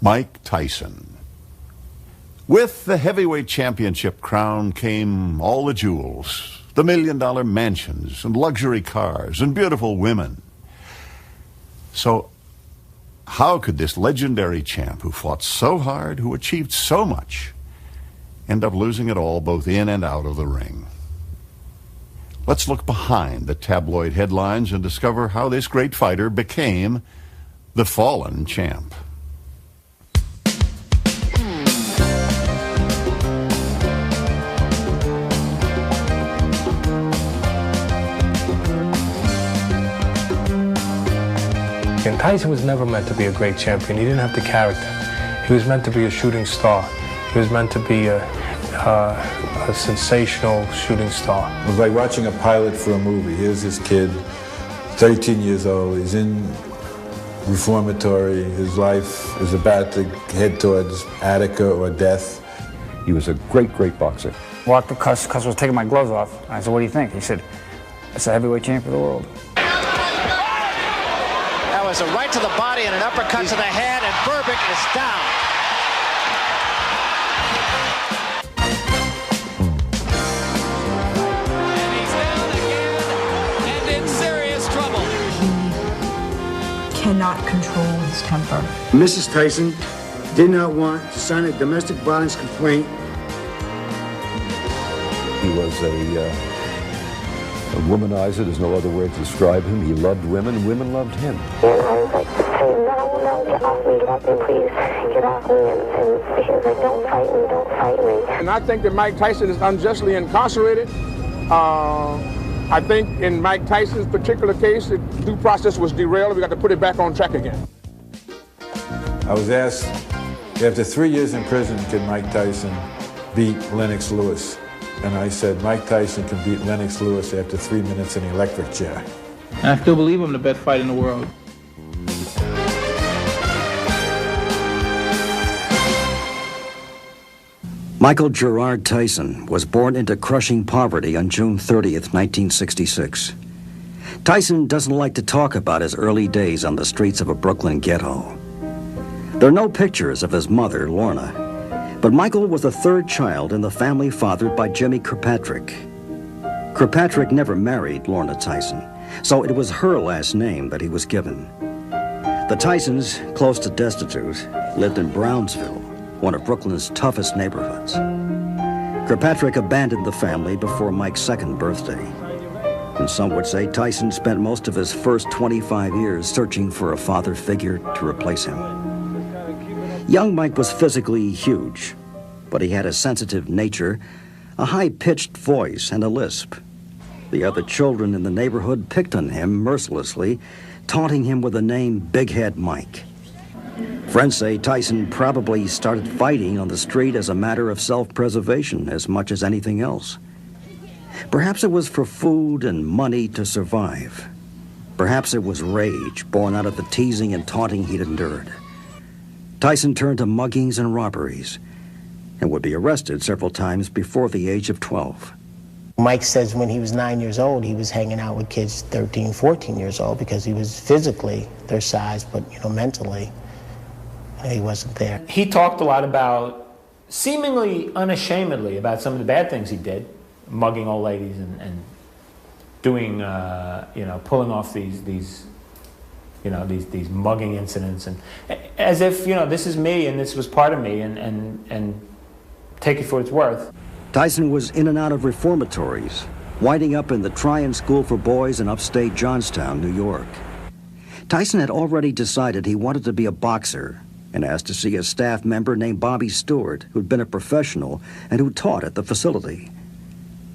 Mike Tyson. With the heavyweight championship crown came all the jewels, the $1 million mansions and luxury cars and beautiful women. So how could this legendary champ who fought so hard, who achieved so much, end up losing it all both in and out of the ring? Let's look behind the tabloid headlines and discover how this great fighter became the fallen champ. And Tyson was never meant to be a great champion. He didn't have the character. He was meant to be a shooting star. He was meant to be a sensational shooting star. It was like watching a pilot for a movie. Here's this kid, 13 years old. He's in reformatory. His life is about to head towards Attica or death. He was a great, great boxer. Walked the cuss was taking my gloves off. I said, "What do you think?" He said, "It's a heavyweight champion of the world." That was a right to the body and an uppercut to the head, and Berbick is down. And he's down again and in serious trouble. He cannot control his temper. Mrs. Tyson did not want to sign a domestic violence complaint. He was a womanizer. There's no other way to describe him. He loved women. Women loved him. And I was like, saying, no, get off me, let me, please, get off me. And he was like, don't fight me, don't fight me. And I think that Mike Tyson is unjustly incarcerated. I think in Mike Tyson's particular case, the due process was derailed. We got to put it back on track again. I was asked, after 3 years in prison, could Mike Tyson beat Lennox Lewis? And I said, Mike Tyson can beat Lennox Lewis after 3 minutes in the electric chair. And I still believe I'm the best fighter in the world. Michael Gerard Tyson was born into crushing poverty on June 30th, 1966. Tyson doesn't like to talk about his early days on the streets of a Brooklyn ghetto. There are no pictures of his mother, Lorna, but Michael was the third child in the family fathered by Jimmy Kirkpatrick. Kirkpatrick never married Lorna Tyson, so it was her last name that he was given. The Tysons, close to destitute, lived in Brownsville, one of Brooklyn's toughest neighborhoods. Kirkpatrick abandoned the family before Mike's second birthday. And some would say Tyson spent most of his first 25 years searching for a father figure to replace him. Young Mike was physically huge, but he had a sensitive nature, a high-pitched voice, and a lisp. The other children in the neighborhood picked on him mercilessly, taunting him with the name Big Head Mike. Friends say Tyson probably started fighting on the street as a matter of self-preservation as much as anything else. Perhaps it was for food and money to survive. Perhaps it was rage born out of the teasing and taunting he'd endured. Tyson turned to muggings and robberies and would be arrested several times before the age of 12. Mike says when he was 9 years old, he was hanging out with kids 13, 14 years old because he was physically their size, but mentally, he wasn't there. He talked a lot about, seemingly unashamedly, about some of the bad things he did, mugging old ladies and doing, pulling off these mugging incidents, and as if, this is me and this was part of me, and take it for its worth. Tyson was in and out of reformatories, winding up in the Tryon School for Boys in upstate Johnstown, New York. Tyson had already decided he wanted to be a boxer and asked to see a staff member named Bobby Stewart, who'd been a professional and who taught at the facility.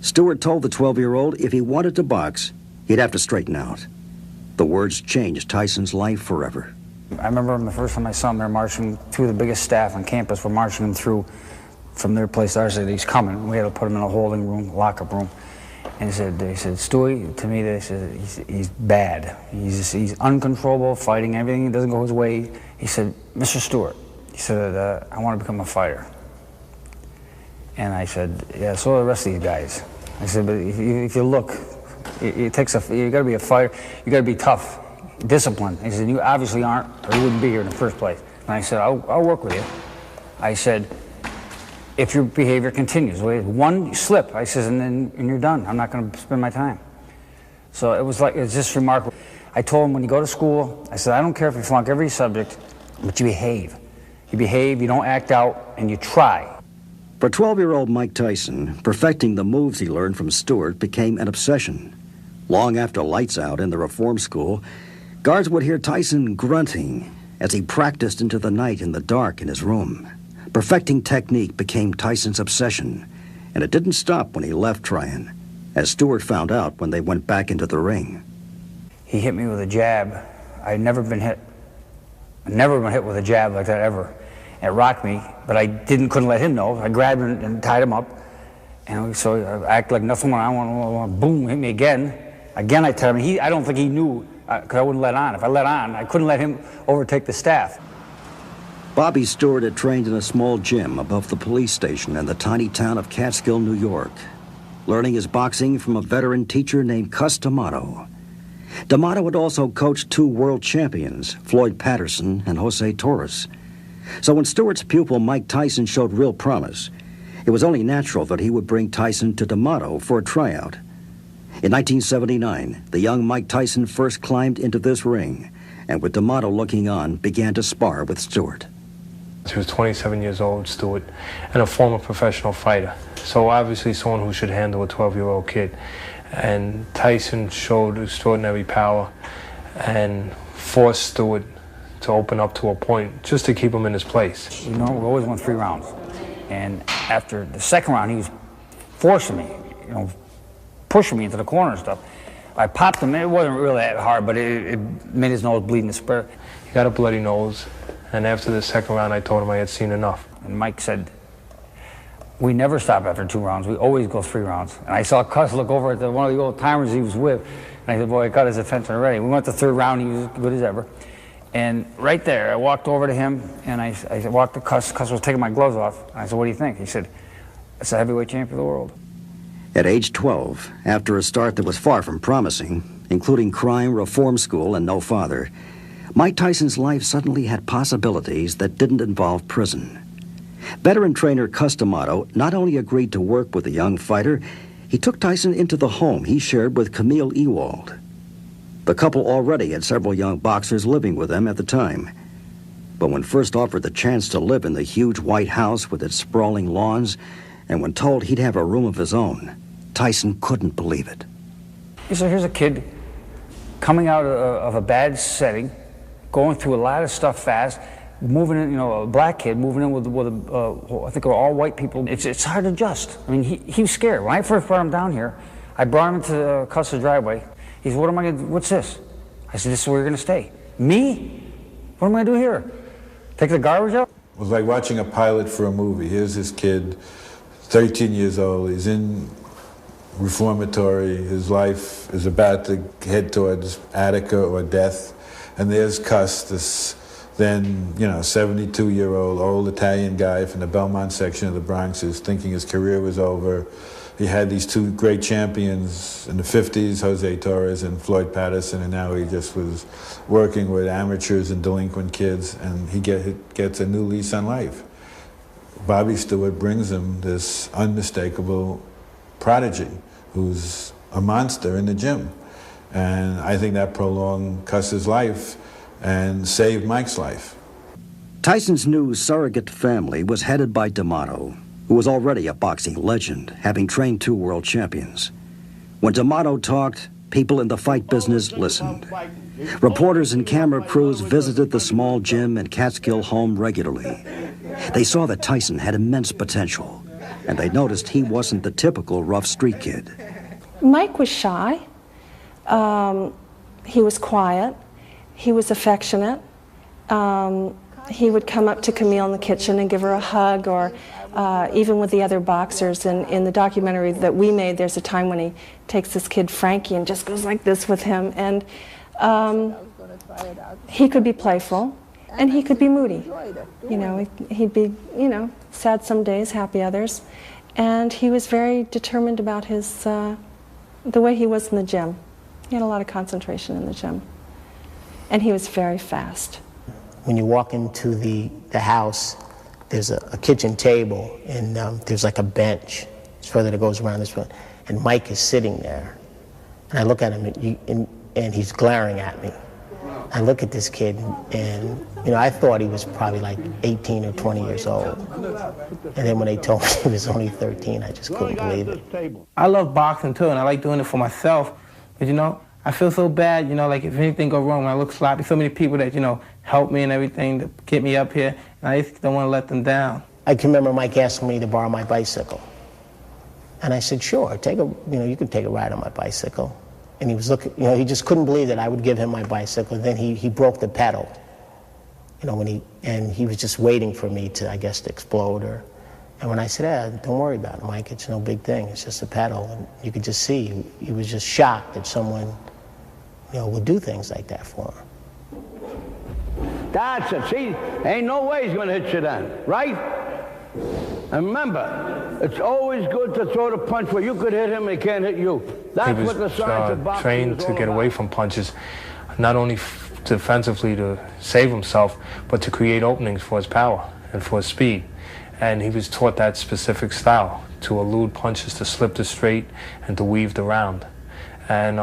Stewart told the 12-year-old if he wanted to box, he'd have to straighten out. The words changed Tyson's life forever. I remember him the first time I saw him, they were marching through the biggest staff on campus. We're marching him through from their place to ours. They said, he's coming. We had to put him in a holding room, lock-up room. And they said, Stewie, to me, they said, he's bad. He's uncontrollable, fighting everything. It doesn't go his way. He said, Mr. Stewart, he said, I want to become a fighter. And I said, yeah, so are the rest of these guys. I said, but if you look, it takes you got to be a fighter. You got to be tough, disciplined. He said, you obviously aren't, or you wouldn't be here in the first place. And I said, I'll work with you. I said, if your behavior continues, one slip, I said, and you're done. I'm not going to spend my time. So it was just remarkable. I told him, when you go to school, I said, I don't care if you flunk every subject, but you behave. You behave, you don't act out, and you try. For 12-year-old Mike Tyson, perfecting the moves he learned from Stewart became an obsession. Long after lights out in the reform school, guards would hear Tyson grunting as he practiced into the night in the dark in his room. Perfecting technique became Tyson's obsession, and it didn't stop when he left Tryon, as Stewart found out when they went back into the ring. He hit me with a jab. I'd never been hit with a jab like that ever. It rocked me, but I couldn't let him know. I grabbed him and tied him up, and so I acted like nothing went on. Boom, hit me again. Again, I tied him. I don't think he knew, because I wouldn't let on. If I let on, I couldn't let him overtake the staff. Bobby Stewart had trained in a small gym above the police station in the tiny town of Catskill, New York, learning his boxing from a veteran teacher named Cus D'Amato. D'Amato had also coached 2 world champions, Floyd Patterson and Jose Torres. So when Stewart's pupil Mike Tyson showed real promise, it was only natural that he would bring Tyson to D'Amato for a tryout. In 1979, the young Mike Tyson first climbed into this ring, and with D'Amato looking on, began to spar with Stewart. He was 27 years old, Stewart, and a former professional fighter. So obviously someone who should handle a 12-year-old kid. And Tyson showed extraordinary power and forced Stewart to open up to a point just to keep him in his place. You know, we always won 3 rounds. And after the second round, he was forcing me, pushing me into the corner and stuff. I popped him. It wasn't really that hard, but it made his nose bleed and spur. He got a bloody nose. And after the second round, I told him I had seen enough. And Mike said, we never stop after 2 rounds. We always go 3 rounds. And I saw Cus look over at one of the old timers he was with, and I said, boy, I got his attention already. We went to the 3rd round. He was as good as ever. And right there, I walked over to him, and I walked to Cus. Cus was taking my gloves off. And I said, what do you think? He said, it's a heavyweight champion of the world. At age 12, after a start that was far from promising, including crime, reform school, and no father, Mike Tyson's life suddenly had possibilities that didn't involve prison. Veteran trainer Cus D'Amato not only agreed to work with the young fighter, he took Tyson into the home he shared with Camille Ewald. The couple already had several young boxers living with them at the time. But when first offered the chance to live in the huge white house with its sprawling lawns, and when told he'd have a room of his own, Tyson couldn't believe it. He said, here's a kid coming out of a bad setting, going through a lot of stuff fast, moving in, a black kid moving in with I think all white people. It's hard to adjust. I mean, he was scared. When I first brought him down here, I brought him into Cus's driveway. He said, what am I going to do? What's this? I said, this is where you're going to stay. Me? What am I going to do here? Take the garbage out? It was like watching a pilot for a movie. Here's this kid, 13 years old. He's in reformatory. His life is about to head towards Attica or death. And there's Cus, this then, 72-year-old old Italian guy from the Belmont section of the Bronx, is thinking his career was over. He had these 2 great champions in the 50s, Jose Torres and Floyd Patterson, and now he just was working with amateurs and delinquent kids, and he gets a new lease on life. Bobby Stewart brings him this unmistakable prodigy who's a monster in the gym. And I think that prolonged Cus's life and saved Mike's life. Tyson's new surrogate family was headed by D'Amato, who was already a boxing legend, having trained 2 world champions. When D'Amato talked, people in the fight business listened. Reporters and camera crews visited the small gym and Catskill home regularly. They saw that Tyson had immense potential, and they noticed he wasn't the typical rough street kid. Mike was shy. He was quiet. He was affectionate. He would come up to Camille in the kitchen and give her a hug, or even with the other boxers. And in the documentary that we made, there's a time when he takes this kid, Frankie, and just goes like this with him. And he could be playful, and he could be moody. He'd be, sad some days, happy others. And he was very determined about his, the way he was in the gym. He had a lot of concentration in the gym. And he was very fast. when you walk into the house, there's a kitchen table, and there's like a bench. It's further that goes around this way. And Mike is sitting there. And I look at him, and he's glaring at me. I look at this kid, and I thought he was probably like 18 or 20 years old. And then when they told me he was only 13, I just couldn't believe it. I love boxing too, and I like doing it for myself. But I feel so bad, like if anything go wrong, when I look sloppy, so many people that, help me and everything to get me up here, and I just don't want to let them down. I can remember Mike asking me to borrow my bicycle. And I said, sure, you can take a ride on my bicycle. And he was looking, he just couldn't believe that I would give him my bicycle. And then he broke the pedal, and he was just waiting for me to, I guess, to explode. And when I said, don't worry about it, Mike, it's no big thing, it's just a pedal. And you could just see, he was just shocked that someone, would do things like that for him. That's it, see, ain't no way he's gonna hit you then, right? And remember, it's always good to throw the punch where you could hit him and he can't hit you. That's what the science of boxing is all about. Trained to get away from punches, not only defensively to save himself, but to create openings for his power and for his speed. And he was taught that specific style, to elude punches, to slip the straight, and to weave the round, and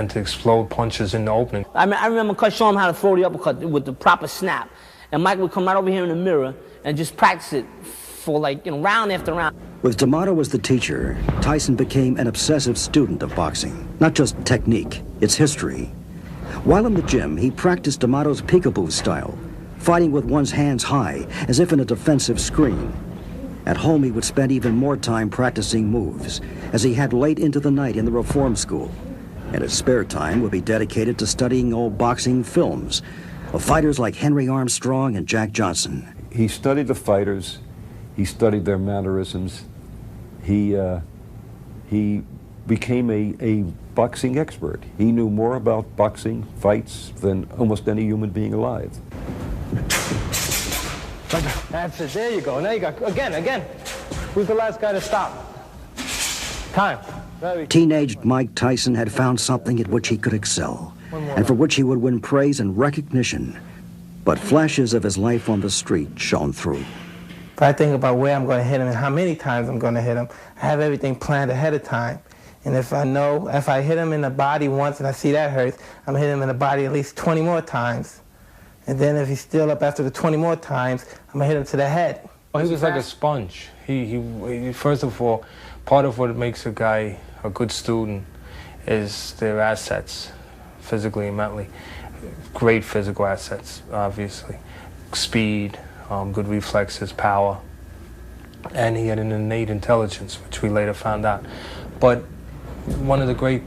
to explode punches in the opening. I remember Coach showing him how to throw the uppercut with the proper snap. And Mike would come right over here in the mirror and just practice it for round after round. With D'Amato as the teacher, Tyson became an obsessive student of boxing. Not just technique, its history. While in the gym, he practiced D'Amato's peekaboo style, fighting with one's hands high, as if in a defensive screen. At home, he would spend even more time practicing moves, as he had late into the night in the reform school. And his spare time would be dedicated to studying old boxing films of fighters like Henry Armstrong and Jack Johnson. He studied the fighters. He studied their mannerisms. He became a boxing expert. He knew more about boxing fights than almost any human being alive. That's it, there you go. Now you got, again. Who's the last guy to stop? Time. Teenaged Mike Tyson had found something at which he could excel, and for which he would win praise and recognition. But flashes of his life on the street shone through. If I think about where I'm going to hit him and how many times I'm going to hit him, I have everything planned ahead of time. And if I hit him in the body once and I see that hurts, I'm going to hit him in the body at least 20 more times. And then if he's still up after the 20 more times, I'm going to hit him to the head. Well, he was like a sponge. He first of all, part of what makes a guy a good student is their assets, physically and mentally. Great physical assets, obviously. Speed, good reflexes, power. And he had an innate intelligence, which we later found out. But one of the great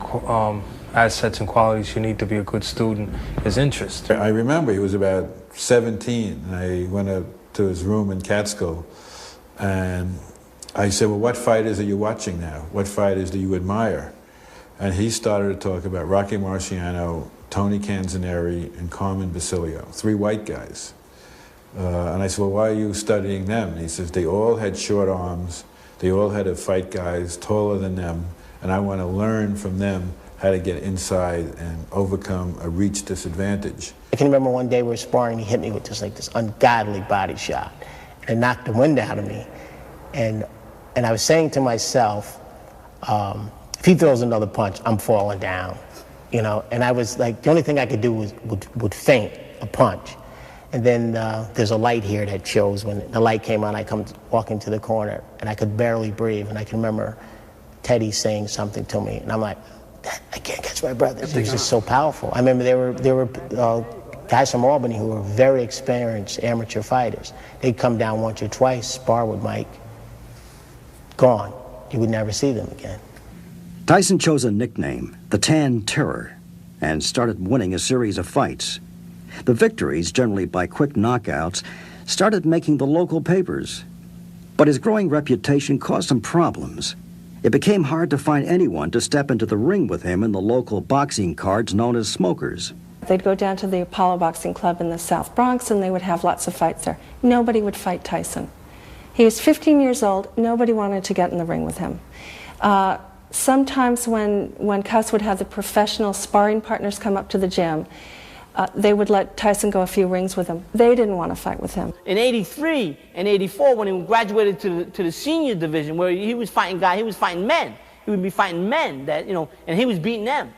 assets and qualities you need to be a good student is interest. I remember he was about 17, and I went up to his room in Catskill, and I said, well, what fighters are you watching now? What fighters do you admire? And he started to talk about Rocky Marciano, Tony Canzoneri, and Carmen Basilio, 3 white guys. And I said, well, why are you studying them? And he says, they all had short arms, they all had to fight guys taller than them, and I want to learn from them how to get inside and overcome a reach disadvantage. I can remember one day we were sparring, he hit me with just like this ungodly body shot, and it knocked the wind out of me. And I was saying to myself, if he throws another punch, I'm falling down, And I was like, the only thing I could do would feint a punch. And then there's a light here that shows. When the light came on, I come walking to the corner, and I could barely breathe. And I can remember Teddy saying something to me, and I'm like, I can't catch my breath. It was just so powerful. I remember there were guys from Albany who were very experienced amateur fighters. They'd come down once or twice, spar with Mike. Gone. You would never see them again. Tyson chose a nickname, the Tan Terror, and started winning a series of fights. The victories, generally by quick knockouts, started making the local papers. But his growing reputation caused some problems. It became hard to find anyone to step into the ring with him in the local boxing cards known as smokers. They'd go down to the Apollo Boxing Club in the South Bronx, and they would have lots of fights there. Nobody would fight Tyson. He was 15 years old. Nobody wanted to get in the ring with him. Sometimes when Cuss would have the professional sparring partners come up to the gym, they would let Tyson go a few rings with him. They didn't want to fight with him. In '83 and '84, when he graduated to the senior division, where he was fighting men. He would be fighting men that, you know, and he was beating them.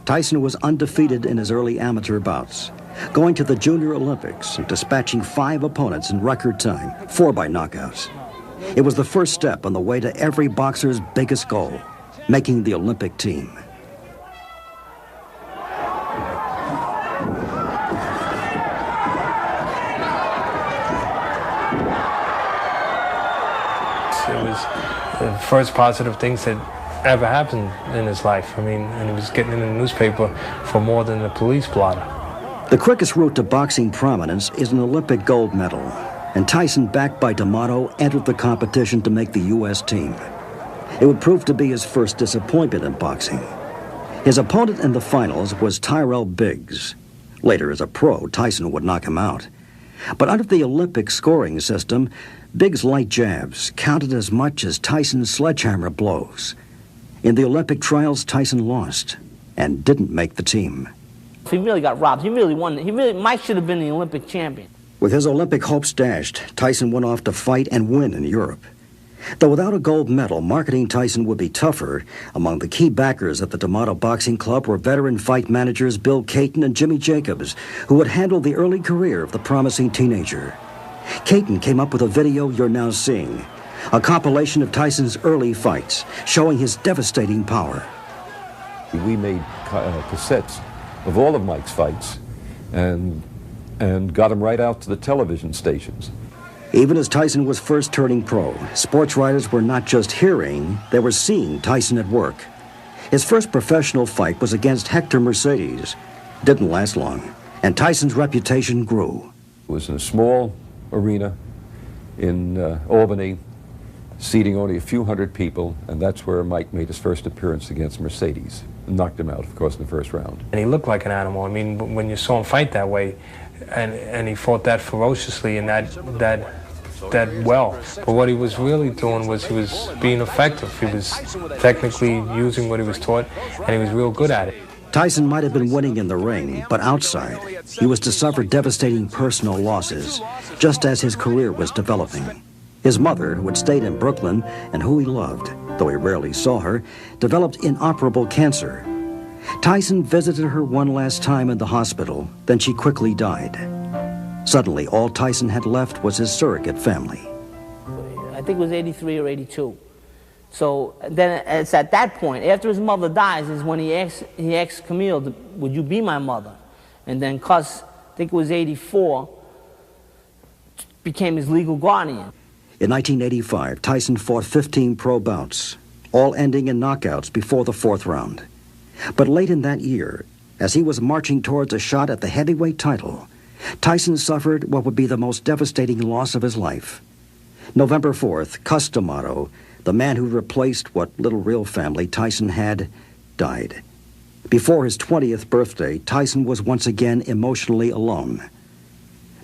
Tyson was undefeated in his early amateur bouts, going to the Junior Olympics and dispatching 5 opponents in record time, 4 by knockouts. It was the first step on the way to every boxer's biggest goal, making the Olympic team. It was the first positive things that ever happened in his life. I mean, and he was getting in the newspaper for more than a police blotter. The quickest route to boxing prominence is an Olympic gold medal, and Tyson, backed by D'Amato, entered the competition to make the U.S. team. It would prove to be his first disappointment in boxing. His opponent in the finals was Tyrell Biggs. Later, as a pro, Tyson would knock him out. But under the Olympic scoring system, Biggs' light jabs counted as much as Tyson's sledgehammer blows. In the Olympic trials, Tyson lost and didn't make the team. He really got robbed. He really won. Mike should have been the Olympic champion. With his Olympic hopes dashed, Tyson went off to fight and win in Europe. Though without a gold medal, marketing Tyson would be tougher. Among the key backers at the D'Amato Boxing Club were veteran fight managers Bill Caton and Jimmy Jacobs, who would handle the early career of the promising teenager. Caton came up with a video you're now seeing, a compilation of Tyson's early fights, showing his devastating power. We made cassettes of all of Mike's fights and got them right out to the television stations. Even as Tyson was first turning pro, sports writers were not just hearing, they were seeing Tyson at work. His first professional fight was against Hector Mercedes. Didn't last long, and Tyson's reputation grew. It was in a small arena in Albany, seating only a few hundred people, and that's where Mike made his first appearance against Mercedes. Knocked him out, of course, in the first round. And he looked like an animal. I mean, when you saw him fight that way, and he fought that ferociously and that well. But what he was really doing was he was being effective. He was technically using what he was taught, and he was real good at it. Tyson might have been winning in the ring, but outside, he was to suffer devastating personal losses, just as his career was developing. His mother, who had stayed in Brooklyn and who he loved, though he rarely saw her, developed inoperable cancer. Tyson visited her one last time in the hospital, then she quickly died. Suddenly, all Tyson had left was his surrogate family. I think it was '83 or '82. So then it's at that point, after his mother dies, is when he asked Camille, would you be my mother? And then Cus, I think it was '84, became his legal guardian. In 1985, Tyson fought 15 pro bouts, all ending in knockouts before the 4th round. But late in that year, as he was marching towards a shot at the heavyweight title, Tyson suffered what would be the most devastating loss of his life. November 4th, Cus D'Amato, the man who replaced what little real family Tyson had, died. Before his 20th birthday, Tyson was once again emotionally alone.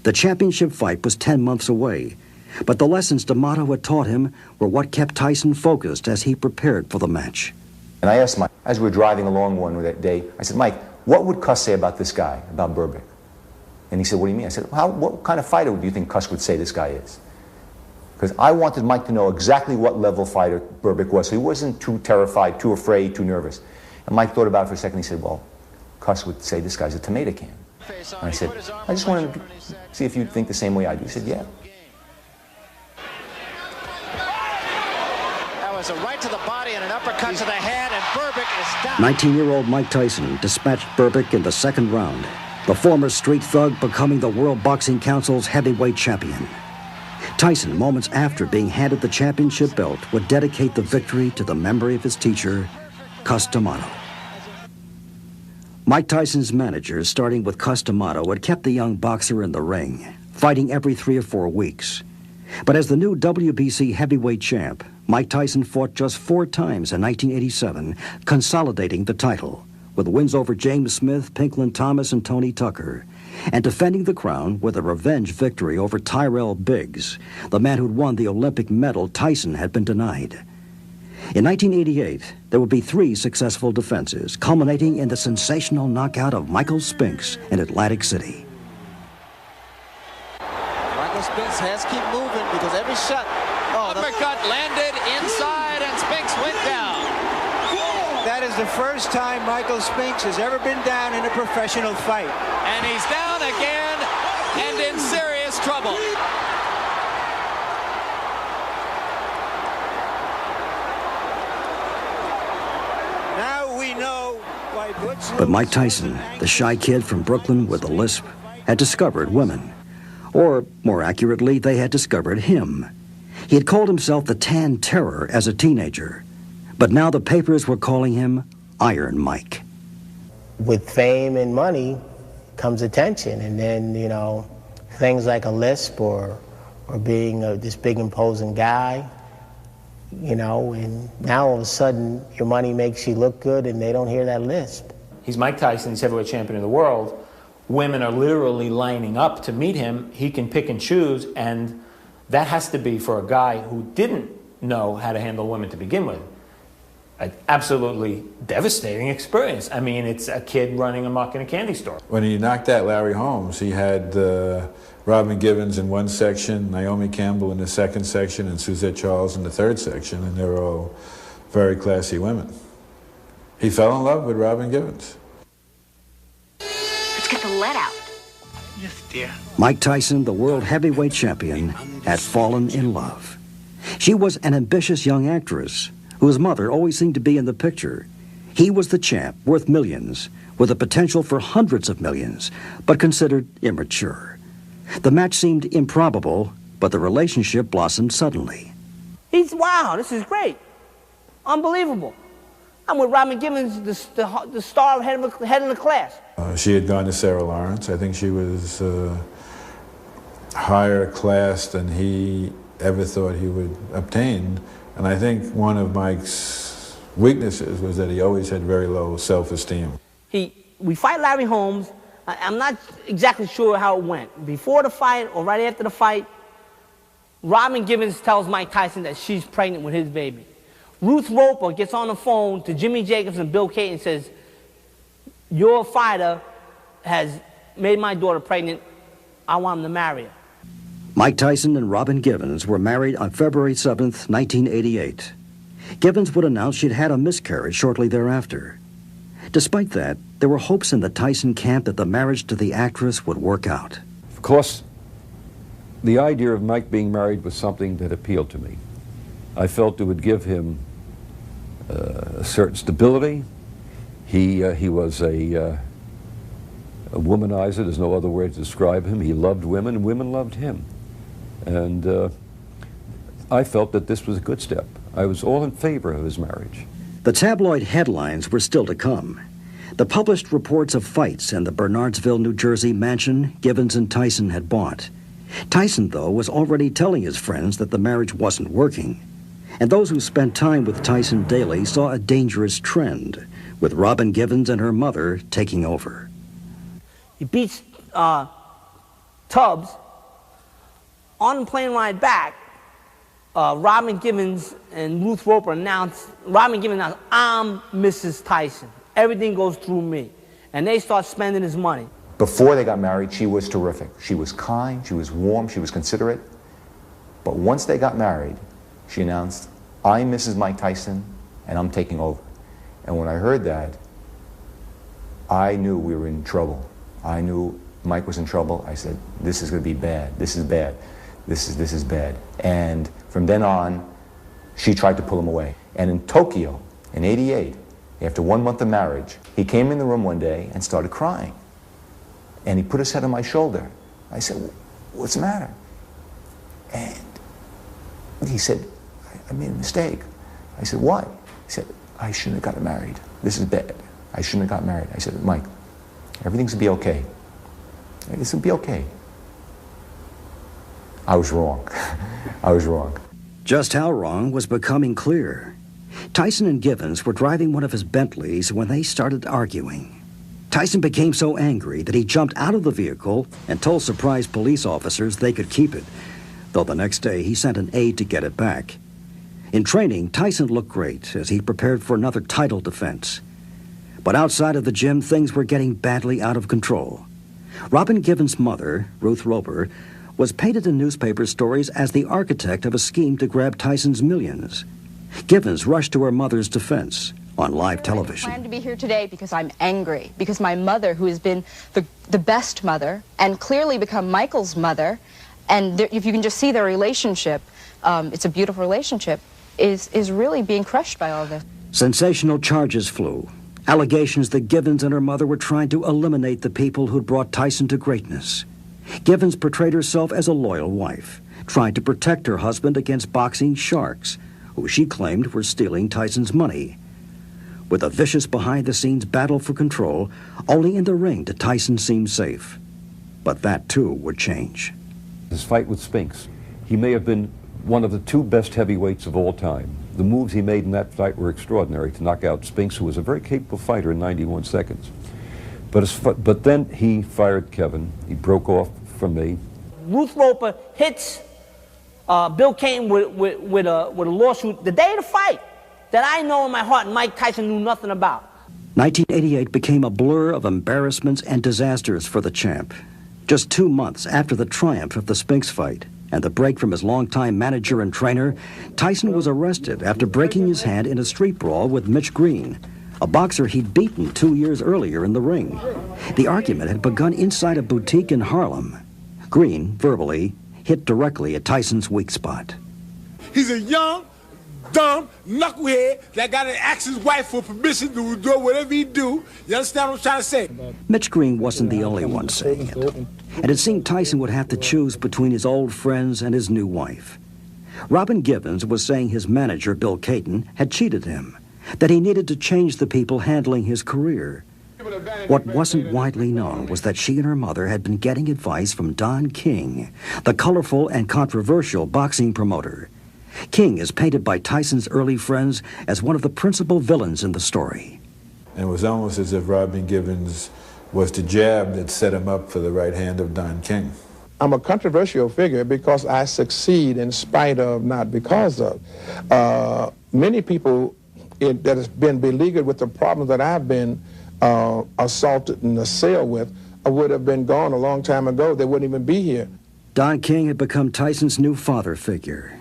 The championship fight was 10 months away, but the lessons D'Amato had taught him were what kept Tyson focused as he prepared for the match. And I asked Mike, as we were driving along one that day, I said, Mike, what would Cus say about this guy, about Berbick? And he said, what do you mean? I said, what kind of fighter do you think Cus would say this guy is? Because I wanted Mike to know exactly what level fighter Berbick was, so he wasn't too terrified, too afraid, too nervous. And Mike thought about it for a second. He said, well, Cus would say this guy's a tomato can. And I said, I just wanted to see if you'd think the same way I do. He said, yeah. That was a right to the body and an uppercut to the head, and Berbick is down. 19-year-old Mike Tyson dispatched Berbick in the 2nd round, the former street thug becoming the World Boxing Council's heavyweight champion. Tyson, moments after being handed the championship belt, would dedicate the victory to the memory of his teacher, Cus D'Amato. Mike Tyson's managers, starting with Cus D'Amato, had kept the young boxer in the ring, fighting every 3 or 4 weeks. But as the new WBC heavyweight champ, Mike Tyson fought just 4 times in 1987, consolidating the title, with wins over James Smith, Pinklin Thomas, and Tony Tucker, and defending the crown with a revenge victory over Tyrell Biggs, the man who'd won the Olympic medal Tyson had been denied. In 1988, there would be 3 successful defenses, culminating in the sensational knockout of Michael Spinks in Atlantic City. Michael Spinks has to keep moving because every shot... Uppercut landed inside and Spinks went down. That is the first time Michael Spinks has ever been down in a professional fight. And he's down again and in serious trouble. Now we know why Butch... But Mike Tyson, the shy kid from Brooklyn with a lisp, had discovered women. Or, more accurately, they had discovered him. He had called himself the Tan Terror as a teenager. But now the papers were calling him Iron Mike. With fame and money comes attention, and then, you know, things like a lisp or being this big imposing guy, you know, and now all of a sudden your money makes you look good and they don't hear that lisp. He's Mike Tyson, he's heavyweight champion of the world. Women are literally lining up to meet him. He can pick and choose, and that has to be, for a guy who didn't know how to handle women to begin with, an absolutely devastating experience. I mean, it's a kid running amok in a candy store. When he knocked out Larry Holmes, he had Robin Givens in one section, Naomi Campbell in the second section, and Suzette Charles in the third section, and they were all very classy women. He fell in love with Robin Givens. Let's get the lead out. Yes, dear. Mike Tyson, the world heavyweight champion, had fallen in love. She was an ambitious young actress whose mother always seemed to be in the picture. He was the champ, worth millions, with the potential for hundreds of millions, but considered immature. The match seemed improbable, but the relationship blossomed suddenly. Wow, this is great. Unbelievable. I'm with Robin Givens, the star, head of the class. She had gone to Sarah Lawrence. I think she was higher class than he ever thought he would obtain. And I think one of Mike's weaknesses was that he always had very low self-esteem. We fight Larry Holmes. I'm not exactly sure how it went. Before the fight or right after the fight, Robin Givens tells Mike Tyson that she's pregnant with his baby. Ruth Roper gets on the phone to Jimmy Jacobs and Bill Cate and says, your fighter has made my daughter pregnant. I want him to marry her. Mike Tyson and Robin Givens were married on February 7th, 1988. Givens would announce she'd had a miscarriage shortly thereafter. Despite that, there were hopes in the Tyson camp that the marriage to the actress would work out. Of course, the idea of Mike being married was something that appealed to me. I felt it would give him a certain stability. He was a womanizer. There's no other way to describe him. He loved women, and women loved him. And I felt that this was a good step. I was all in favor of his marriage. The tabloid headlines were still to come. The published reports of fights in the Bernardsville, New Jersey mansion Givens and Tyson had bought. Tyson, though, was already telling his friends that the marriage wasn't working. And those who spent time with Tyson daily saw a dangerous trend, with Robin Givens and her mother taking over. He beats Tubbs. On the plane ride back, Robin Givens and Ruth Roper announced, I'm Mrs. Tyson. Everything goes through me. And they start spending his money. Before they got married, she was terrific. She was kind, she was warm, she was considerate. But once they got married, she announced, I'm Mrs. Mike Tyson, and I'm taking over. And when I heard that, I knew we were in trouble. I knew Mike was in trouble. I said, this is going to be bad. This is bad. This is bad. And from then on, she tried to pull him away. And in Tokyo, in '88, after 1 month of marriage, he came in the room one day and started crying. And he put his head on my shoulder. I said, what's the matter? And he said, I made a mistake. I said, what? He said, I shouldn't have gotten married. This is bad. I shouldn't have gotten married. I said, Mike, everything's going to be okay. This will be okay. I was wrong. I was wrong. Just how wrong was becoming clear. Tyson and Givens were driving one of his Bentleys when they started arguing. Tyson became so angry that he jumped out of the vehicle and told surprised police officers they could keep it, though the next day he sent an aide to get it back. In training, Tyson looked great as he prepared for another title defense. But outside of the gym, things were getting badly out of control. Robin Givens' mother, Ruth Roper, was painted in newspaper stories as the architect of a scheme to grab Tyson's millions. Givens rushed to her mother's defense on live television. I plan to be here today because I'm angry, because my mother, who has been the best mother and clearly become Michael's mother, and if you can just see their relationship, it's a beautiful relationship, is really being crushed by all this. Sensational charges flew. Allegations that Givens and her mother were trying to eliminate the people who'd brought Tyson to greatness. Givens portrayed herself as a loyal wife, trying to protect her husband against boxing sharks, who she claimed were stealing Tyson's money. With a vicious behind-the-scenes battle for control, only in the ring did Tyson seem safe. But that, too, would change. His fight with Spinks, he may have been one of the two best heavyweights of all time. The moves he made in that fight were extraordinary to knock out Spinks, who was a very capable fighter in 91 seconds. But then he fired Kevin. He broke off from me. Ruth Roper hits Bill Kane with a lawsuit the day of the fight that I know in my heart Mike Tyson knew nothing about. 1988 became a blur of embarrassments and disasters for the champ. Just 2 months after the triumph of the Spinks fight and the break from his longtime manager and trainer, Tyson was arrested after breaking his hand in a street brawl with Mitch Green, a boxer he'd beaten 2 years earlier in the ring. The argument had begun inside a boutique in Harlem. Green, verbally, hit directly at Tyson's weak spot. He's a young, dumb knucklehead that got to ask his wife for permission to do whatever he do. You understand what I'm trying to say? Mitch Green wasn't the only one saying it. And it seemed Tyson would have to choose between his old friends and his new wife. Robin Givens was saying his manager, Bill Caton, had cheated him, that he needed to change the people handling his career. What wasn't widely known was that she and her mother had been getting advice from Don King, the colorful and controversial boxing promoter. King is painted by Tyson's early friends as one of the principal villains in the story. And it was almost as if Robin Givens was the jab that set him up for the right hand of Don King. I'm a controversial figure because I succeed in spite of, not because of. Many people that have been beleaguered with the problems that I've been assaulted and assailed with would have been gone a long time ago. They wouldn't even be here. Don King had become Tyson's new father figure.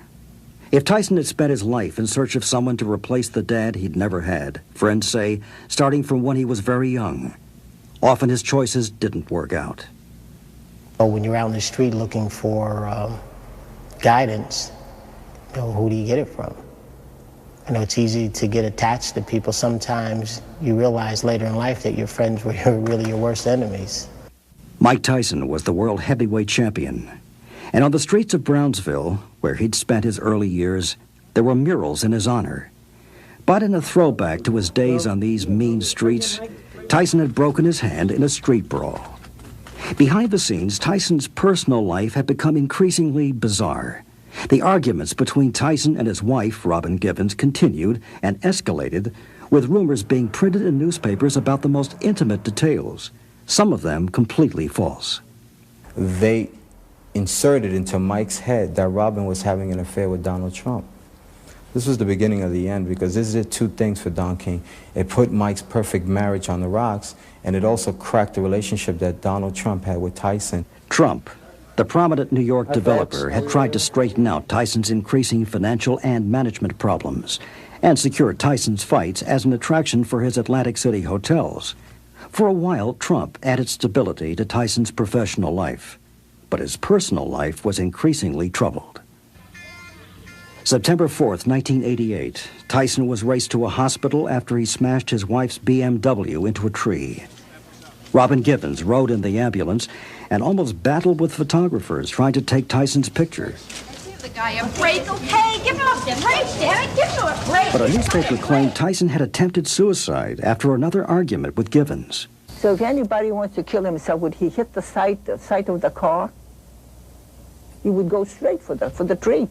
If Tyson had spent his life in search of someone to replace the dad he'd never had, friends say, starting from when he was very young, often his choices didn't work out. When you're out in the street looking for guidance, who do you get it from? It's easy to get attached to people. Sometimes you realize later in life that your friends were really your worst enemies. Mike Tyson was the world heavyweight champion. And on the streets of Brownsville, where he'd spent his early years, there were murals in his honor. But in a throwback to his days on these mean streets, Tyson had broken his hand in a street brawl. Behind the scenes, Tyson's personal life had become increasingly bizarre. The arguments between Tyson and his wife, Robin Givens, continued and escalated, with rumors being printed in newspapers about the most intimate details, some of them completely false. They inserted into Mike's head that Robin was having an affair with Donald Trump. This was the beginning of the end, because this did two things for Don King. It put Mike's perfect marriage on the rocks, and it also cracked the relationship that Donald Trump had with Tyson. Trump, the prominent New York developer, had tried to straighten out Tyson's increasing financial and management problems and secure Tyson's fights as an attraction for his Atlantic City hotels. For a while, Trump added stability to Tyson's professional life, but his personal life was increasingly troubled. September 4th, 1988, Tyson was raced to a hospital after he smashed his wife's BMW into a tree. Robin Givens rode in the ambulance and almost battled with photographers trying to take Tyson's picture. Give the guy a break, okay? Give him a break, damn it! Give him a break! But a newspaper claimed Tyson had attempted suicide after another argument with Givens. So if anybody wants to kill himself, would he hit the side of the car? He would go straight for the tree.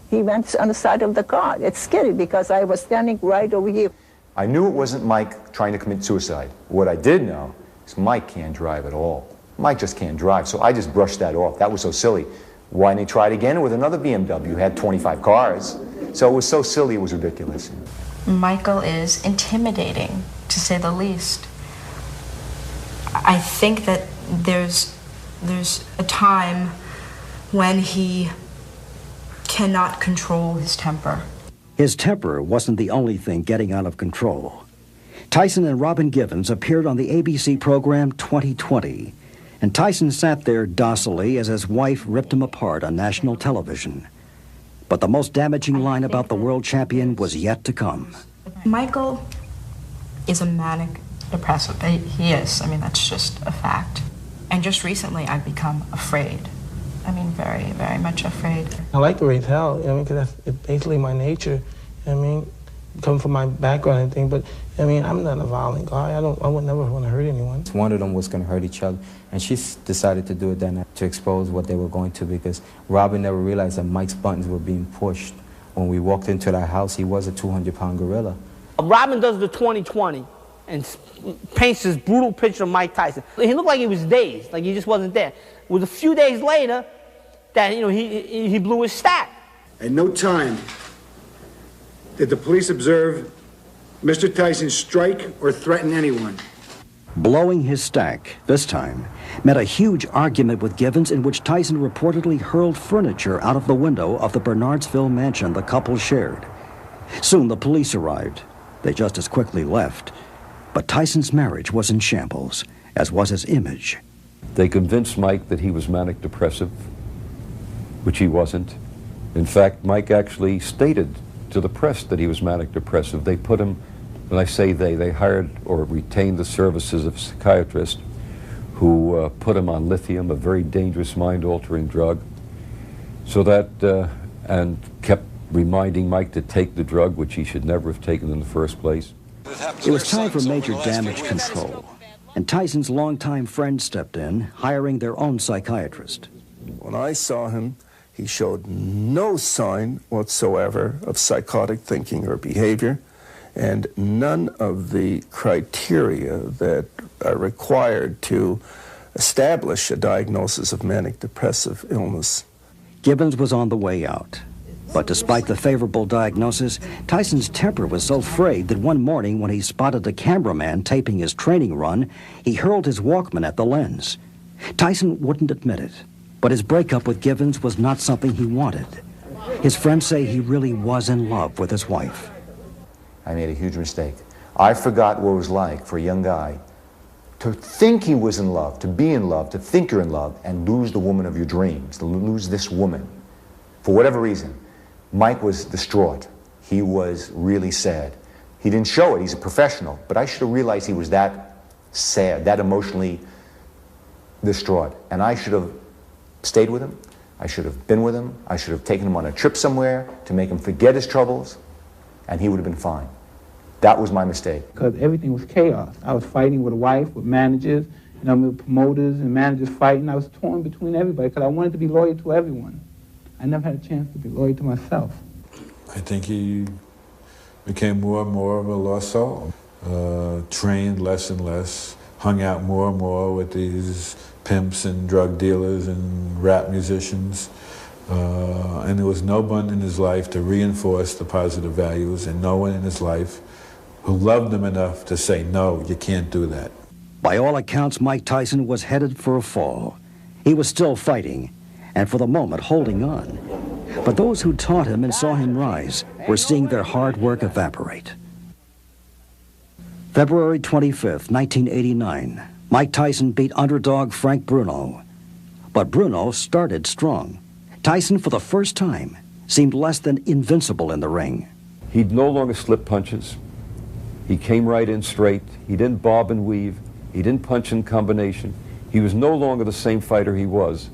He went on the side of the car. It's scary because I was standing right over here. I knew it wasn't Mike trying to commit suicide. What I did know is Mike can't drive at all. Mike just can't drive, so I just brushed that off. That was so silly. Why didn't he try it again with another BMW? Had 25 cars. So it was so silly, it was ridiculous. Michael is intimidating, to say the least. I think that there's a time when he cannot control his temper. His temper wasn't the only thing getting out of control. Tyson and Robin Givens appeared on the ABC program 2020, and Tyson sat there docilely as his wife ripped him apart on national television. But the most damaging line about the world champion was yet to come. Michael is a manic depressive. He is. I mean, that's just a fact. And just recently, I've become afraid. I mean, very, very much afraid. I like to raise hell, you know, because that's basically my nature. I mean, coming from my background and everything, but I mean, I'm not a violent guy. I would never want to hurt anyone. One of them was going to hurt each other, and she decided to do it then to expose what they were going to, because Robin never realized that Mike's buttons were being pushed. When we walked into that house, he was a 200-pound gorilla. Robin does the 20/20 and paints this brutal picture of Mike Tyson. He looked like he was dazed, like he just wasn't there. It was a few days later that, you know, he blew his stack. At no time did the police observe Mr. Tyson strike or threaten anyone. Blowing his stack, this time, meant a huge argument with Givens in which Tyson reportedly hurled furniture out of the window of the Bernardsville mansion the couple shared. Soon the police arrived. They just as quickly left. But Tyson's marriage was in shambles, as was his image. They convinced Mike that he was manic depressive, which he wasn't. In fact, Mike actually stated to the press that he was manic depressive. They put him, when I say they hired or retained the services of a psychiatrist who put him on lithium, a very dangerous mind-altering drug, so that, and kept reminding Mike to take the drug, which he should never have taken in the first place. It was time for major damage control, and Tyson's longtime friend stepped in, hiring their own psychiatrist. When I saw him, he showed no sign whatsoever of psychotic thinking or behavior, and none of the criteria that are required to establish a diagnosis of manic depressive illness. Givens was on the way out. But despite the favorable diagnosis, Tyson's temper was so frayed that one morning when he spotted a cameraman taping his training run, he hurled his Walkman at the lens. Tyson wouldn't admit it, but his breakup with Givens was not something he wanted. His friends say he really was in love with his wife. I made a huge mistake. I forgot what it was like for a young guy to think he was in love, to be in love, to think you're in love, and lose the woman of your dreams, to lose this woman. For whatever reason, Mike was distraught. He was really sad. He didn't show it, he's a professional, but I should have realized he was that sad, that emotionally distraught. And I should have stayed with him, I should have been with him, I should have taken him on a trip somewhere to make him forget his troubles, and he would have been fine. That was my mistake. Because everything was chaos. I was fighting with a wife, with managers, you know, with promoters and managers fighting. I was torn between everybody because I wanted to be loyal to everyone. I never had a chance to be loyal to myself. I think he became more and more of a lost soul. Trained less and less, hung out more and more with these pimps and drug dealers and rap musicians. And there was no one in his life to reinforce the positive values, and no one in his life who loved him enough to say, no, you can't do that. By all accounts, Mike Tyson was headed for a fall. He was still fighting, and for the moment holding on. But those who taught him and saw him rise were seeing their hard work evaporate. February 25th, 1989, Mike Tyson beat underdog Frank Bruno. But Bruno started strong. Tyson, for the first time, seemed less than invincible in the ring. He'd no longer slip punches. He came right in straight. He didn't bob and weave. He didn't punch in combination. He was no longer the same fighter he was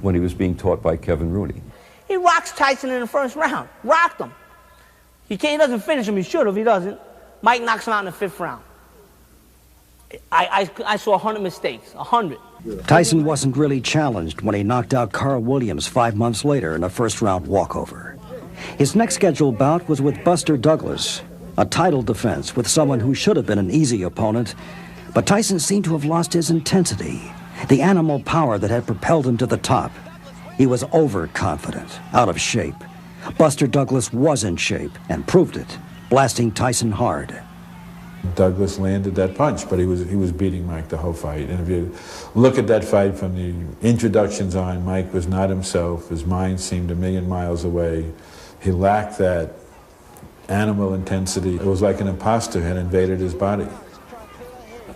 when he was being taught by Kevin Rooney. He rocks Tyson in the first round. Rocked him. He doesn't finish him. He should have. He doesn't. Mike knocks him out in the fifth round. I saw 100 mistakes. 100. Tyson wasn't really challenged when he knocked out Carl Williams 5 months later in a first-round walkover. His next scheduled bout was with Buster Douglas, a title defense with someone who should have been an easy opponent, but Tyson seemed to have lost his intensity, the animal power that had propelled him to the top. He was overconfident, out of shape, Buster Douglas was in shape and proved it, blasting Tyson hard. Douglas landed that punch, but he was beating Mike the whole fight. And if you look at that fight from the introductions on, Mike was not himself. His mind seemed a million miles away. He lacked that animal intensity. It was like an imposter had invaded his body.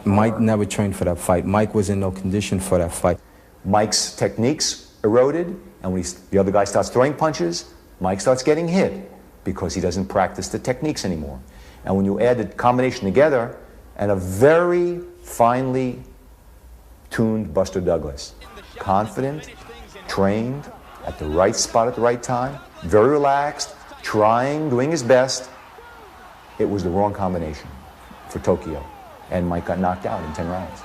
Mike never trained for that fight. Mike was in no condition for that fight. Mike's techniques eroded, and when the other guy starts throwing punches, Mike starts getting hit because he doesn't practice the techniques anymore. And when you add the combination together, and a very finely tuned Buster Douglas, confident, trained, at the right spot at the right time, very relaxed, trying, doing his best, it was the wrong combination for Tokyo. And Mike got knocked out in 10 rounds.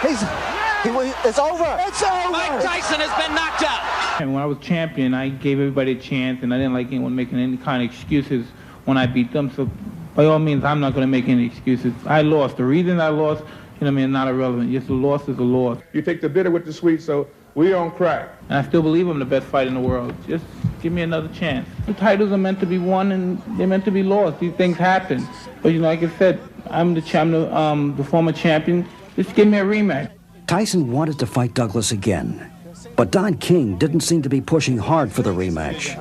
It's over. It's over. Mike Tyson has been knocked out. And when I was champion, I gave everybody a chance, and I didn't like anyone making any kind of excuses when I beat them. So by all means, I'm not going to make any excuses. I lost. The reason I lost, not irrelevant. Just a loss is a loss. You take the bitter with the sweet, so we don't crack. And I still believe I'm the best fighter in the world. Just give me another chance. The titles are meant to be won, and they're meant to be lost. These things happen. But like I said, I'm the former champion. Just give me a rematch. Tyson wanted to fight Douglas again, but Don King didn't seem to be pushing hard for the rematch.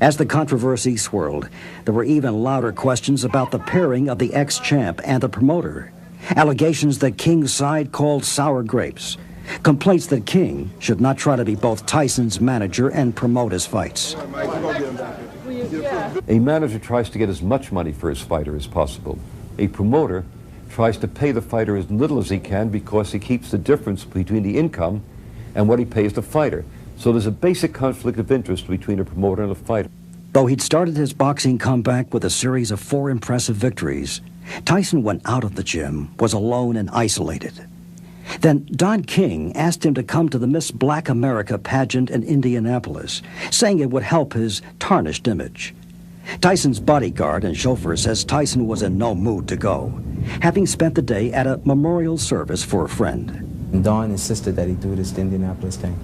As the controversy swirled, there were even louder questions about the pairing of the ex-champ and the promoter. Allegations that King's side called sour grapes. Complaints that King should not try to be both Tyson's manager and promote his fights. A manager tries to get as much money for his fighter as possible. A promoter tries to pay the fighter as little as he can because he keeps the difference between the income and what he pays the fighter. So there's a basic conflict of interest between a promoter and a fighter. Though he'd started his boxing comeback with a series of 4 impressive victories, Tyson went out of the gym, was alone and isolated. Then Don King asked him to come to the Miss Black America pageant in Indianapolis, saying it would help his tarnished image. Tyson's bodyguard and chauffeur says Tyson was in no mood to go, having spent the day at a memorial service for a friend. And Don insisted that he do this Indianapolis thing.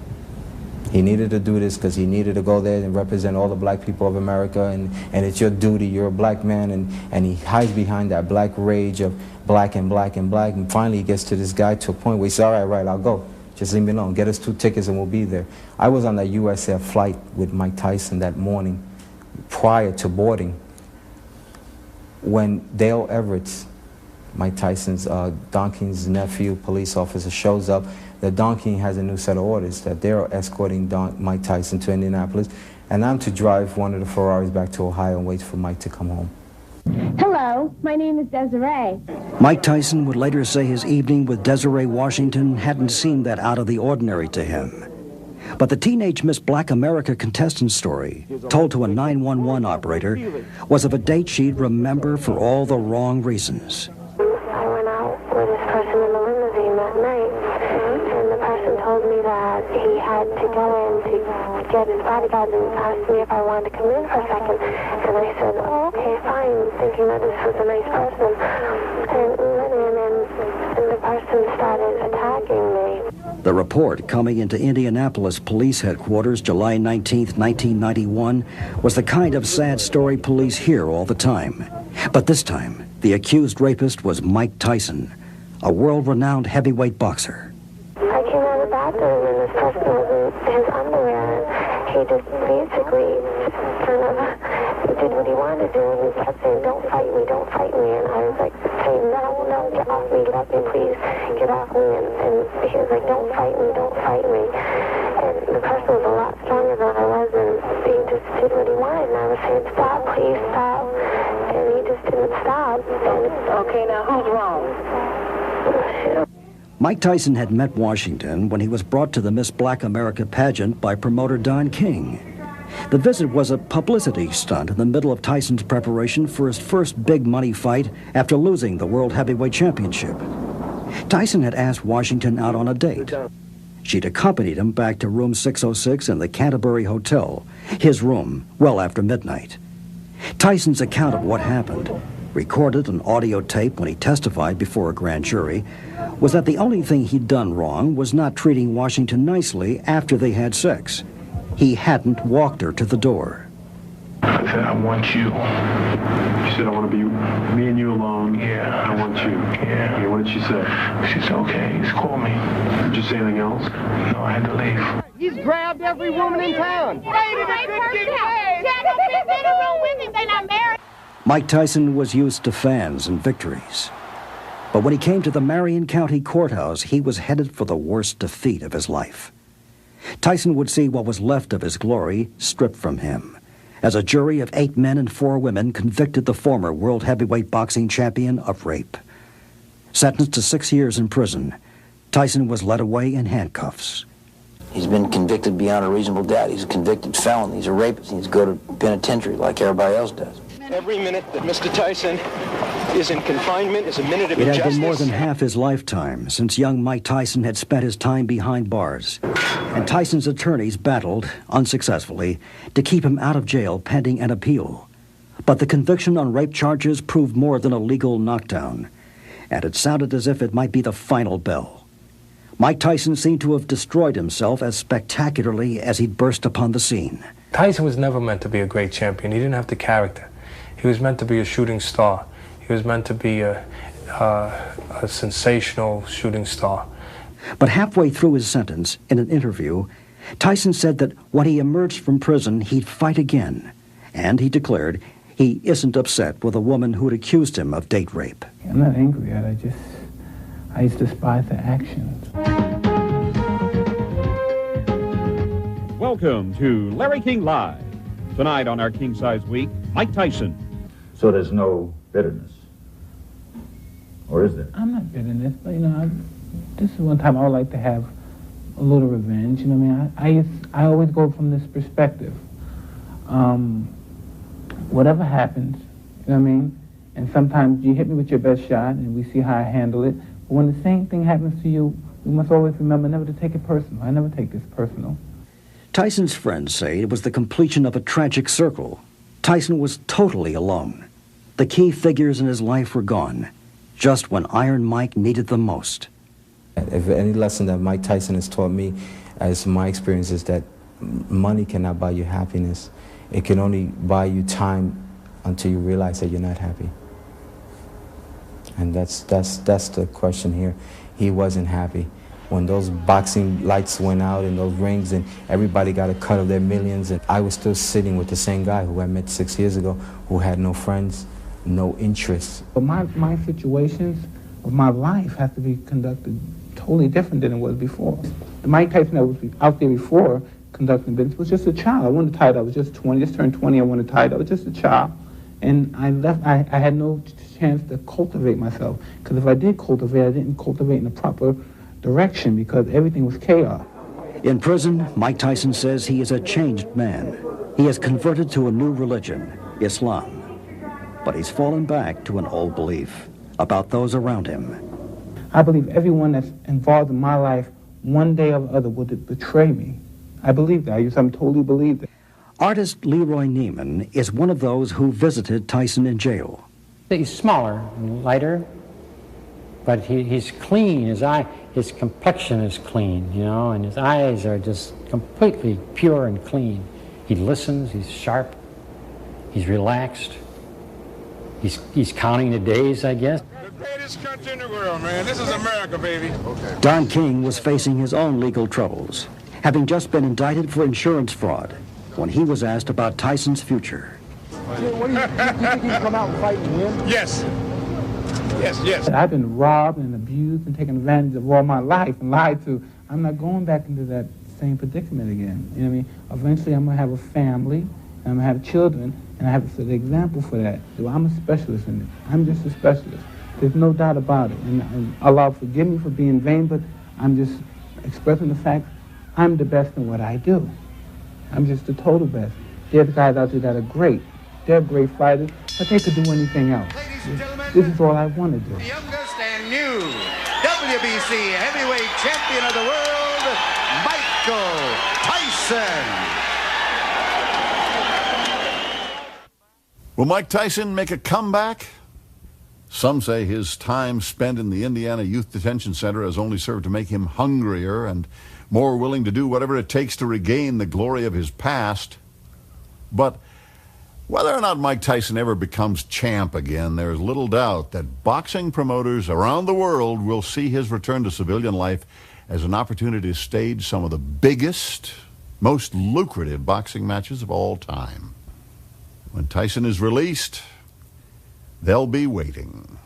He needed to do this because he needed to go there and represent all the black people of America, and it's your duty, you're a black man, and he hides behind that black rage of black and black and black, and finally he gets to this guy to a point where he says, all right, I'll go. Just leave me alone. Get us 2 tickets and we'll be there. I was on that US Air flight with Mike Tyson that morning prior to boarding when Dale Everett, Mike Tyson's, Don King's nephew, police officer, shows up. That Don King has a new set of orders, that they're escorting Mike Tyson to Indianapolis, and I'm to drive one of the Ferraris back to Ohio and wait for Mike to come home. Hello, my name is Desiree. Mike Tyson would later say his evening with Desiree Washington hadn't seemed that out of the ordinary to him. But the teenage Miss Black America contestant story, told to a 911 operator, was of a date she'd remember for all the wrong reasons. I went out with this person in the limousine that night, and the person told me that he had to go in to get his bodyguard and asked me if I wanted to come in for a second. And I said, oh, okay, fine, thinking that this was a nice person. And we went in, and the person started attacking me. The report coming into Indianapolis Police Headquarters July 19, 1991, was the kind of sad story police hear all the time. But this time, the accused rapist was Mike Tyson, a world-renowned heavyweight boxer. I came out of the bathroom, and this person was in his underwear, and he just basically kind of did what he wanted to do, and he kept saying, don't fight me, and I was like saying, no, get off me, let me please, get off me, and he was like, don't fight me, and the person was a lot stronger than I was, and he just did what he wanted, and I was saying, stop, please, stop, and he just didn't stop, and okay, now who's wrong? Mike Tyson had met Washington when he was brought to the Miss Black America pageant by promoter Don King. The visit was a publicity stunt in the middle of Tyson's preparation for his first big money fight after losing the World Heavyweight Championship. Tyson had asked Washington out on a date. She'd accompanied him back to room 606 in the Canterbury Hotel, his room, well after midnight. Tyson's account of what happened recorded on audio tape when he testified before a grand jury, was that the only thing he'd done wrong was not treating Washington nicely after they had sex. He hadn't walked her to the door. I said, I want you. She said, I want to be me and you alone. Yeah. I want you. Yeah. Okay, what did she say? She said, okay, just call me. Did you say anything else? No, I had to leave. He's grabbed every woman in town. Mike Tyson was used to fans and victories. But when he came to the Marion County Courthouse, he was headed for the worst defeat of his life. Tyson would see what was left of his glory stripped from him, as a jury of 8 men and 4 women convicted the former world heavyweight boxing champion of rape. Sentenced to 6 years in prison, Tyson was led away in handcuffs. He's been convicted beyond a reasonable doubt. He's a convicted felon. He's a rapist. He needs to go to penitentiary like everybody else does. Every minute that Mr. Tyson is in confinement is a minute of It injustice. had been more than half his lifetime since young Mike Tyson had spent his time behind bars, and Tyson's attorneys battled, unsuccessfully, to keep him out of jail pending an appeal. But the conviction on rape charges proved more than a legal knockdown, and it sounded as if it might be the final bell. Mike Tyson seemed to have destroyed himself as spectacularly as he'd burst upon the scene. Tyson was never meant to be a great champion. He didn't have the character. He was meant to be a shooting star. He was meant to be a sensational shooting star. But halfway through his sentence, in an interview, Tyson said that when he emerged from prison, he'd fight again. And he declared he isn't upset with a woman who'd accused him of date rape. I'm not angry at it. I just despise the actions. Welcome to Larry King Live. Tonight on our King Size Week, Mike Tyson. So there's no bitterness? Or is there? I'm not bitterness, but this is one time I would like to have a little revenge. You know what I mean? I always go from this perspective. Whatever happens, you know what I mean? And sometimes you hit me with your best shot and we see how I handle it. But when the same thing happens to you, we must always remember never to take it personal. I never take this personal. Tyson's friends say it was the completion of a tragic circle. Tyson was totally alone. The key figures in his life were gone, just when Iron Mike needed them most. If any lesson that Mike Tyson has taught me, as my experience, is that money cannot buy you happiness. It can only buy you time until you realize that you're not happy. And that's the question here. He wasn't happy. When those boxing lights went out and those rings and everybody got a cut of their millions, and I was still sitting with the same guy who I met 6 years ago, who had no friends, no interests. But my situations of my life have to be conducted totally different than it was before. The Mike Tyson that was out there before conducting business was just a child. I wanted to tie it. I was just 20, just turned 20, I wanted to tie it. I was just a child. And I left, I had no chance to cultivate myself. Because if I did cultivate, I didn't cultivate in the proper direction because everything was chaos. In prison, Mike Tyson says he is a changed man. He has converted to a new religion, Islam. But he's fallen back to an old belief about those around him. I believe everyone that's involved in my life, one day or the other, would betray me. I believe that. I totally believe that. Artist Leroy Neiman is one of those who visited Tyson in jail. He's smaller and lighter, but he's clean. His complexion is clean, and his eyes are just completely pure and clean. He listens, he's sharp, he's relaxed. He's counting the days, I guess. The greatest country in the world, man. This is America, baby. Okay. Don King was facing his own legal troubles, having just been indicted for insurance fraud when he was asked about Tyson's future. What do you think he can come out and fight and win? Yes. Yes. I've been robbed and abused and taken advantage of all my life and lied to. I'm not going back into that same predicament again. You know what I mean? Eventually I'm going to have a family, and I'm going to have children, and I have to set an example for that. So I'm a specialist in it. I'm just a specialist. There's no doubt about it. And Allah forgive me for being vain, but I'm just expressing the fact I'm the best in what I do. I'm just the total best. There's guys out there that are great. They're great fighters, but they could do anything else. This is all I want to do. The youngest and new WBC heavyweight champion of the world, Michael Tyson. Will Mike Tyson make a comeback? Some say his time spent in the Indiana Youth Detention Center has only served to make him hungrier and more willing to do whatever it takes to regain the glory of his past. But whether or not Mike Tyson ever becomes champ again, there's little doubt that boxing promoters around the world will see his return to civilian life as an opportunity to stage some of the biggest, most lucrative boxing matches of all time. When Tyson is released, they'll be waiting.